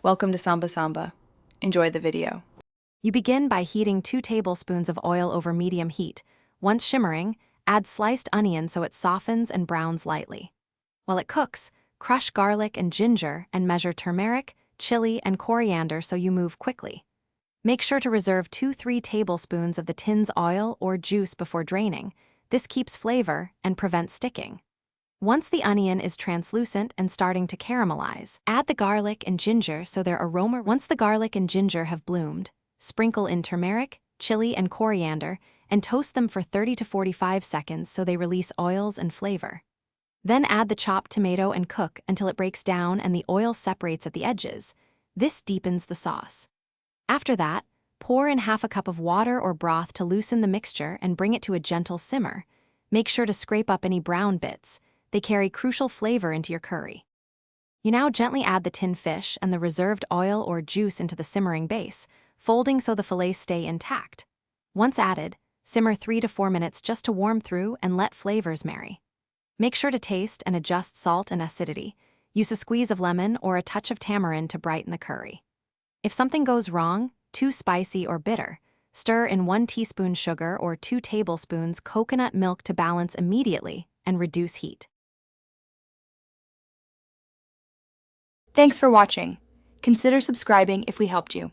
Welcome to Samba Samba. Enjoy the video. You begin by heating 2 tablespoons of oil over medium heat. Once shimmering, add sliced onion so it softens and browns lightly. While it cooks, crush garlic and ginger and measure turmeric, chili, and coriander so you move quickly. Make sure to reserve 2-3 tablespoons of the tin's oil or juice before draining. This keeps flavor and prevents sticking. Once the onion is translucent and starting to caramelize, add the garlic and ginger so their aroma. Once the garlic and ginger have bloomed, sprinkle in turmeric, chili, and coriander, and toast them for 30 to 45 seconds so they release oils and flavor. Then add the chopped tomato and cook until it breaks down and the oil separates at the edges. This deepens the sauce. After that, pour in half a cup of water or broth to loosen the mixture and bring it to a gentle simmer. Make sure to scrape up any brown bits. They carry crucial flavor into your curry. You now gently add the tinned fish and the reserved oil or juice into the simmering base, folding so the fillets stay intact. Once added, simmer 3 to 4 minutes just to warm through and let flavors marry. Make sure to taste and adjust salt and acidity. Use a squeeze of lemon or a touch of tamarind to brighten the curry. If something goes wrong, too spicy or bitter, stir in 1 teaspoon sugar or 2 tablespoons coconut milk to balance immediately and reduce heat. Thanks for watching. Consider subscribing if we helped you.